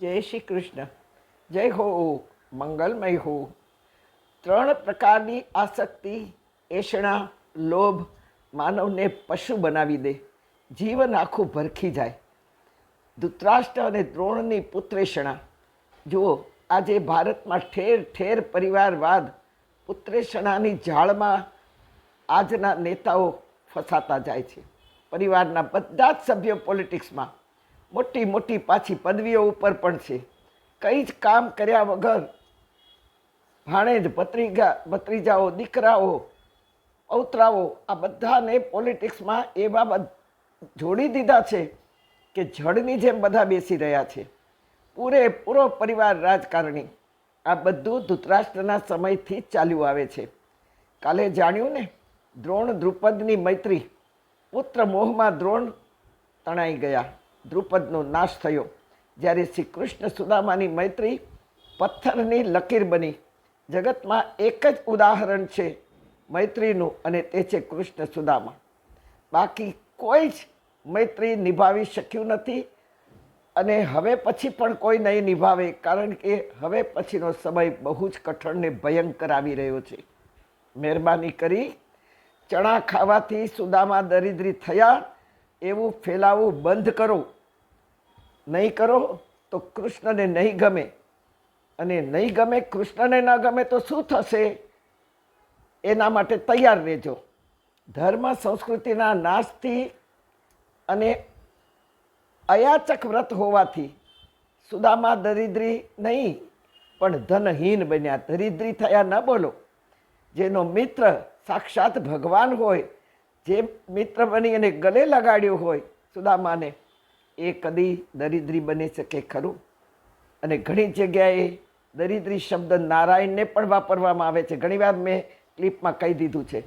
જય શ્રી કૃષ્ણ. જય હો, મંગલમય હો. ત્રણ પ્રકારની આસક્તિ, એષણા, લોભ માનવને પશુ બનાવી દે, જીવન આખું ભરખી જાય. ધૃતરાષ્ટ્ર અને દ્રોણની પુત્રેષણા. જુઓ, આજે ભારતમાં ઠેર ઠેર પરિવારવાદ, પુત્રેષણાની જાળમાં આજના નેતાઓ ફસાતા જાય છે. પરિવારના બધા જ સભ્યો પોલિટિક્સમાં, મોટી મોટી પાછી પદવીઓ ઉપર પણ છે. કંઈ જ કામ કર્યા વગર ભાણેજ, ભત્રીજાઓ, દીકરાઓ, પૌત્રાઓ આ બધાને પોલિટિક્સમાં એ બાબત જોડી દીધા છે કે જળની જેમ બધા બેસી રહ્યા છે. પૂરેપૂરો પરિવાર રાજકારણી. આ બધું ધૃતરાષ્ટ્રના સમયથી જ ચાલ્યું આવે છે. કાલે જાણ્યું ને, દ્રોણ દ્રુપદની મૈત્રી. પુત્ર મોહમાં દ્રોણ તણાઈ ગયા, દ્રુપદનો નાશ થયો. જ્યારે શ્રી કૃષ્ણ સુદામાની મૈત્રી પથ્થરની લકીર બની. જગતમાં એક જ ઉદાહરણ છે મૈત્રીનું, અને તે છે કૃષ્ણ સુદામા. બાકી કોઈ જ મૈત્રી નિભાવી શક્યું નથી, અને હવે પછી પણ કોઈ નહીં નિભાવે, કારણ કે હવે પછીનો સમય બહુ જ કઠણ ને ભયંકર આવી રહ્યો છે. મહેરબાની કરી ચણા ખાવાથી સુદામા દરિદ્રી થયા એવું ફેલાવું બંધ કરો. નહીં કરો તો કૃષ્ણને નહીં ગમે, અને નહીં ગમે, કૃષ્ણને ન ગમે તો શું થશે એના માટે તૈયાર રહેજો. ધર્મ સંસ્કૃતિના નાશથી અને અયાચક વ્રત હોવાથી સુદામા દરિદ્રી નહીં પણ ધનહીન બન્યા. દરિદ્રી થયા ન બોલો. જેનો મિત્ર સાક્ષાત ભગવાન હોય, જે મિત્ર બની અને ગલે લગાડ્યો હોય સુદામાને, એ કદી દરિદ્રી બની શકે ખરું? અને ઘણી જગ્યાએ દરિદ્રી શબ્દ નારાયણને પણ વાપરવામાં આવે છે. ઘણીવાર મેં ક્લિપમાં કહી દીધું છે,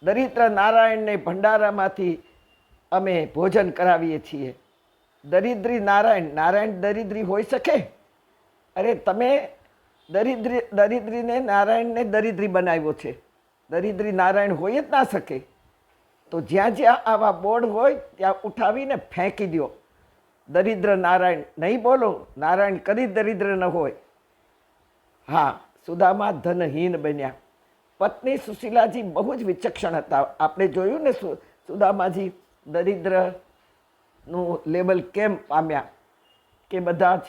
દરિદ્ર નારાયણને ભંડારામાંથી અમે ભોજન કરાવીએ છીએ. દરિદ્રી નારાયણ, નારાયણ દરિદ્રી હોઈ શકે? અરે તમે દરિદ્રીને નારાયણને દરિદ્રી બનાવ્યો છે. દરિદ્રી નારાયણ હોય જ ના શકે. તો જ્યાં જ્યાં આવા બોર્ડ હોય ત્યાં ઉઠાવીને ફેંકી દો. દરિદ્ર નારાયણ નહીં બોલો. નારાયણ કદી દરિદ્ર ન હોય. હા, સુદામા ધનહીન બન્યા. પત્ની સુશીલાજી બહુ જ વિચક્ષણ હતા. આપણે જોયું ને સુદામાજી દરિદ્રનું લેબલ કેમ પામ્યા, કે બધા જ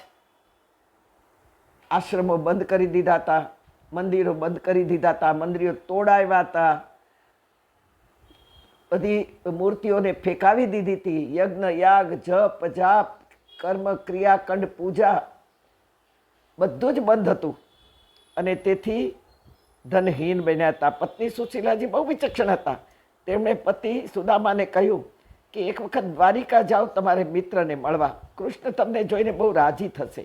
આશ્રમો બંધ કરી દીધા હતા, મંદિરો બંધ કરી દીધા હતા, મંદિરો તોડાવ્યા હતા, બધી મૂર્તિઓને ફેંકાવી દીધી હતી. યજ્ઞ, યાગ, જપ, જાપ, કર્મ, ક્રિયા, કંડ, પૂજા બધું જ બંધ હતું, અને તેથી ધનહીન બન્યા હતા. પત્ની સુશીલાજી બહુ વિચક્ષણ હતા. તેમણે પતિ સુદામાને કહ્યું કે એક વખત દ્વારિકા જાઓ તમારે મિત્રને મળવા. કૃષ્ણ તમને જોઈને બહુ રાજી થશે.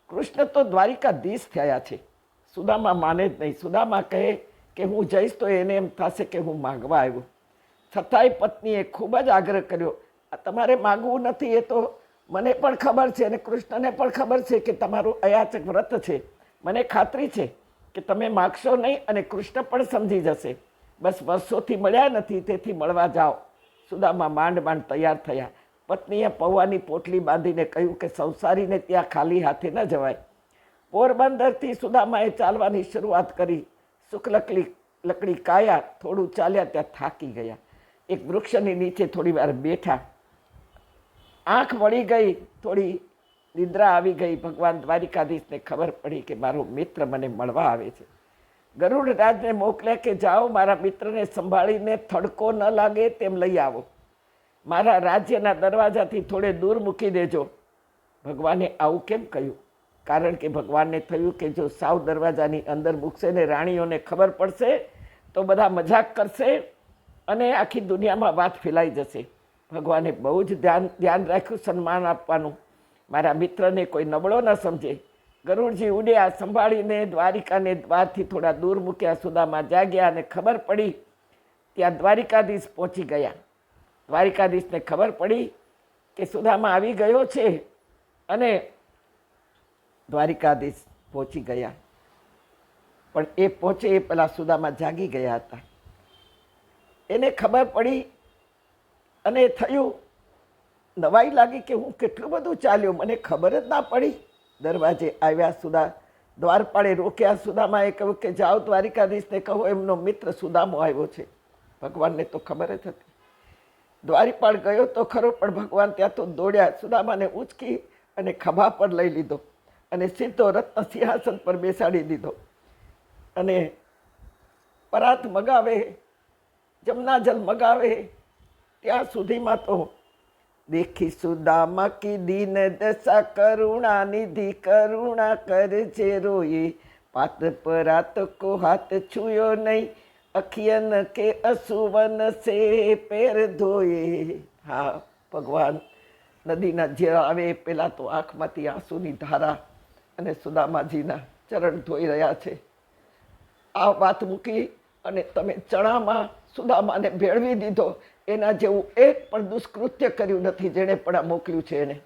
કૃષ્ણ તો દ્વારિકાધીશ થયા છે. સુદામા માને જ નહીં. સુદામા કહે કે હું જઈશ તો એને એમ થશે કે હું માગવા આવ્યો. છતાંય પત્નીએ ખૂબ જ આગ્રહ કર્યો, તમારે માગવું નથી, એ તો મને પણ ખબર છે, અને કૃષ્ણને પણ ખબર છે કે તમારું અયાચક વ્રત છે. મને ખાતરી છે કે તમે માગશો નહીં, અને કૃષ્ણ પણ સમજી જશે. બસ વર્ષોથી મળ્યા નથી, તેથી મળવા જાઓ. સુદામા માંડ માંડ તૈયાર થયા. પત્નીએ પૌવાની પોટલી બાંધીને કહ્યું કે સંસારીને ત્યાં ખાલી હાથે ન જવાય. પોરબંદરથી સુદામાએ ચાલવાની શરૂઆત કરી. લકડી કાયા, થોડું ચાલ્યા ત્યાં થાકી ગયા. એક વૃક્ષની નીચે થોડી વાર બેઠા. આંખ વળી ગઈ, થોડી નિદ્રા આવી ગઈ. ભગવાન દ્વારિકાધીશને ખબર પડી કે મારો મિત્ર મને મળવા આવે છે. ગરુડ રાજને મોકલ્યા કે જાઓ, મારા મિત્રને સંભાળીને થડકો ન લાગે તેમ લઈ આવો. મારા રાજ્યના દરવાજાથી થોડે દૂર મૂકી દેજો. ભગવાને આવું કેમ કહ્યું? કારણ કે ભગવાનને થયું કે જો સાવ દરવાજાની અંદર મૂકશે ને રાણીઓને ખબર પડશે તો બધા મજાક કરશે, અને આખી દુનિયામાં વાત ફેલાઈ જશે. ભગવાને બહુ જ ધ્યાન રાખ્યું સન્માન આપવાનું. મારા મિત્રને કોઈ નબળો ન સમજે. ગરુડજી ઉડ્યા, સંભાળીને દ્વારિકાને દ્વારથી થોડા દૂર મૂક્યા. સુદામા જાગ્યા અને ખબર પડી ત્યાં દ્વારિકાધીશ પહોંચી ગયા. દ્વારિકાધીશને ખબર પડી કે સુદામા આવી ગયો છે, અને દ્વારિકાધીશ પહોંચી ગયા. પણ એ પહોંચે એ પહેલાં સુદામા જાગી ગયા હતા. એને ખબર પડી, અને થયું નવાઈ લાગી કે હું કેટલું બધું ચાલ્યો, મને ખબર જ ના પડી. દરવાજે આવ્યા. દ્વારપાળે રોક્યા. સુદામાએ કહ્યું કે જાઓ દ્વારિકાધીશને કહો એમનો મિત્ર સુદામો આવ્યો છે. ભગવાનને તો ખબર જ હતી. દ્વારિપાળ ગયો તો ખરો, પણ ભગવાન ત્યાં તો દોડ્યા. સુદામાને ઉંચકી અને ખભા પર લઈ લીધો અને સીધો રત્ન સિંહાસન પર બેસાડી દીધો. અને પરાત મગાવે, જમનાજલ મગાવે, ત્યાં સુધીમાં તો દેખી સુદામા કી દીન દશા, કરુણા નિધિ કરુણા કરજે રોયે, પાત પરાત કો હાથ છુયો નહીં, અખિયન કે અસુવન સે પેર ધોયે. હા, ભગવાન નદીના જે આવે પેલા તો આંખમાંથી આંસુની ધારા અને સુદામાજીના ચરણ ધોઈ રહ્યા છે. આ વાત મૂકી અને તમે ચણામાં સુદામાને ભેળવી દીધો. એના જેવું એક પણ દુષ્કૃત્ય કર્યું નથી જેણે પણ આ મોકલ્યું છે એને.